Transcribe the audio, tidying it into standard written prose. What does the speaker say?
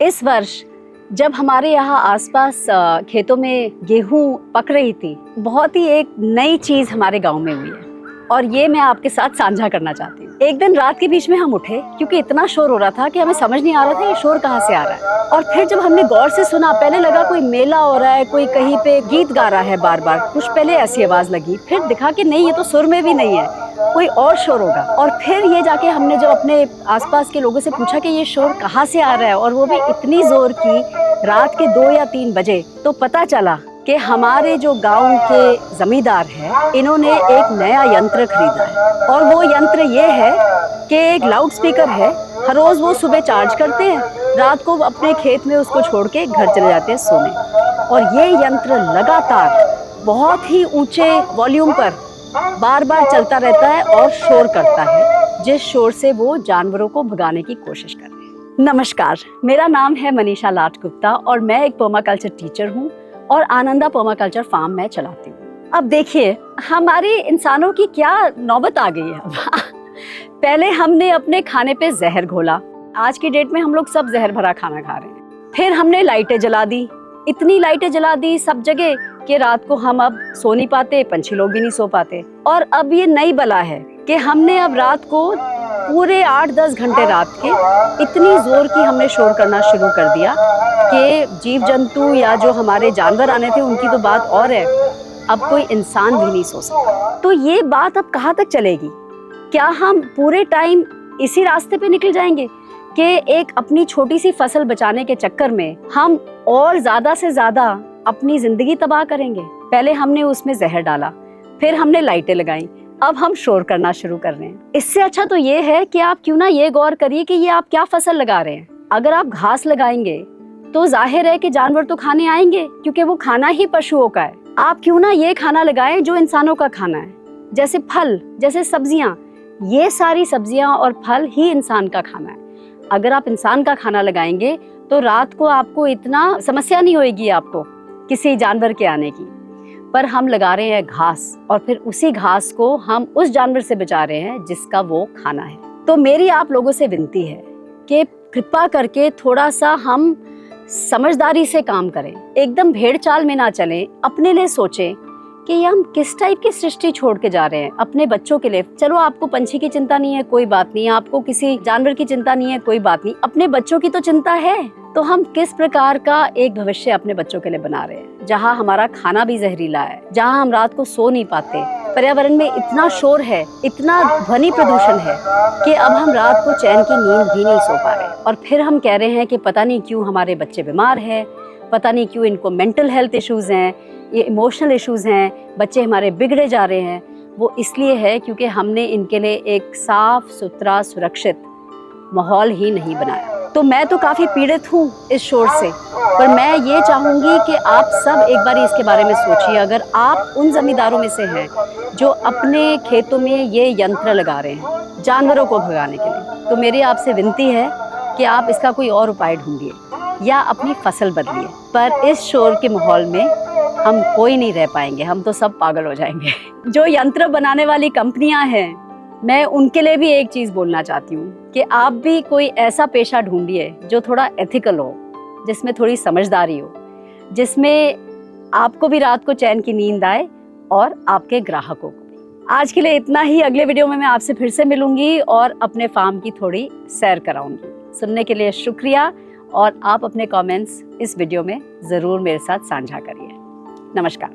इस वर्ष जब हमारे यहाँ आसपास खेतों में गेहूं पक रही थी, बहुत ही एक नई चीज़ हमारे गांव में हुई है और ये मैं आपके साथ साझा करना चाहती हूँ। एक दिन रात के बीच में हम उठे क्योंकि इतना शोर हो रहा था कि हमें समझ नहीं आ रहा था ये शोर कहाँ से आ रहा है। और फिर जब हमने गौर से सुना, पहले लगा कोई मेला हो रहा है, कोई कहीं पे गीत गा रहा है बार बार, कुछ पहले ऐसी आवाज़ लगी, फिर दिखा कि नहीं, ये तो सुर में भी नहीं है, कोई और शोर होगा। और फिर ये जाके हमने जब अपने आसपास के लोगों से पूछा कि ये शोर कहाँ से आ रहा है, और वो भी इतनी जोर की रात के 2 या 3 बजे, तो पता चला कि हमारे जो गांव के जमींदार हैं, इन्होंने एक नया यंत्र खरीदा है। और वो यंत्र ये है कि एक लाउड स्पीकर है, हर रोज वो सुबह चार्ज करते हैं, रात को अपने खेत में उसको छोड़ के घर चले जाते हैं सोने। और ये यंत्र लगातार बहुत ही ऊंचे वॉल्यूम पर बार बार चलता रहता है और शोर करता है, जिस शोर से वो जानवरों को भगाने की कोशिश कर रहे हैं। नमस्कार, मेरा नाम है मनीषा लाट गुप्ता और मैं एक पर्माकल्चर टीचर हूँ और आनंदा पर्माकल्चर फार्म में चलाती हूँ। अब देखिए, हमारे इंसानों की क्या नौबत आ गई है। पहले हमने अपने खाने पे जहर घोला, आज की डेट में हम लोग सब जहर भरा खाना खा रहे हैं। फिर हमने लाइटें जला दी, इतनी लाइटें जला दी सब जगह कि रात को हम अब सो नहीं पाते, पंछी लोग भी नहीं सो पाते। और अब ये नई बला है कि हमने अब रात को पूरे 8-10 घंटे रात के इतनी जोर की हमने शोर करना शुरू कर दिया कि जीव जंतु या जो हमारे जानवर आने थे उनकी तो बात और है, अब कोई इंसान भी नहीं सो सकता। तो ये बात अब कहाँ तक चलेगी? क्या हम पूरे टाइम इसी रास्ते पे निकल जाएंगे कि एक अपनी छोटी सी फसल बचाने के चक्कर में हम और ज्यादा से ज्यादा अपनी जिंदगी तबाह करेंगे? पहले हमने उसमें जहर डाला, फिर हमने लाइटें लगाई, अब हम शोर करना शुरू कर रहे हैं। इससे अच्छा तो ये है कि आप क्यों ना ये गौर करिए कि ये आप क्या फसल लगा रहे हैं। अगर आप घास लगाएंगे तो जाहिर है कि जानवर तो खाने आएंगे, क्योंकि वो खाना ही पशुओं का है। आप क्यों ना ये खाना लगाएं जो इंसानों का खाना है, जैसे फल, जैसे सब्जियां। ये सारी सब्जियां और फल ही इंसान का खाना है। अगर आप इंसान का खाना लगाएंगे तो रात को आपको इतना समस्या नहीं होगी आपको किसी जानवर के आने की। पर हम लगा रहे हैं घास, और फिर उसी घास को हम उस जानवर से बचा रहे हैं जिसका वो खाना है। तो मेरी आप लोगों से विनती है कि कृपा करके थोड़ा सा हम समझदारी से काम करें, एकदम भेड़ चाल में ना चलें। अपने लिए सोचें कि ये हम किस टाइप की सृष्टि छोड़ के जा रहे हैं अपने बच्चों के लिए। चलो, आपको पंछी की चिंता नहीं है, कोई बात नहीं, आपको किसी जानवर की चिंता नहीं है, कोई बात नहीं, अपने बच्चों की तो चिंता है। तो हम किस प्रकार का एक भविष्य अपने बच्चों के लिए बना रहे हैं, जहाँ हमारा खाना भी जहरीला है, जहाँ हम रात को सो नहीं पाते, पर्यावरण में इतना शोर है, इतना ध्वनि प्रदूषण है कि अब हम रात को चैन की नींद भी नहीं सो पा रहे। और फिर हम कह रहे हैं कि पता नहीं क्यों हमारे बच्चे बीमार हैं, पता नहीं क्यों इनको मेंटल हेल्थ इश्यूज हैं, ये इमोशनल इश्यूज हैं, बच्चे हमारे बिगड़े जा रहे हैं। वो इसलिए है क्योंकि हमने इनके लिए एक साफ सुथरा सुरक्षित माहौल ही नहीं बनाया। तो मैं तो काफ़ी पीड़ित हूँ इस शोर से, पर मैं ये चाहूँगी कि आप सब एक बार इसके बारे में सोचिए। अगर आप उन जमींदारों में से हैं जो अपने खेतों में ये यंत्र लगा रहे हैं जानवरों को भगाने के लिए, तो मेरी आपसे विनती है कि आप इसका कोई और उपाय ढूंढिए या अपनी फसल बदलिए। पर इस शोर के माहौल में हम कोई नहीं रह पाएंगे, हम तो सब पागल हो जाएंगे। जो यंत्र बनाने वाली कंपनियां हैं, मैं उनके लिए भी एक चीज़ बोलना चाहती हूँ कि आप भी कोई ऐसा पेशा ढूंढिए जो थोड़ा एथिकल हो, जिसमें थोड़ी समझदारी हो, जिसमें आपको भी रात को चैन की नींद आए और आपके ग्राहकों को भी। आज के लिए इतना ही। अगले वीडियो में मैं आपसे फिर से मिलूंगी और अपने फार्म की थोड़ी सैर कराऊंगी। सुनने के लिए शुक्रिया, और आप अपने कमेंट्स इस वीडियो में ज़रूर मेरे साथ साझा करिए। नमस्कार।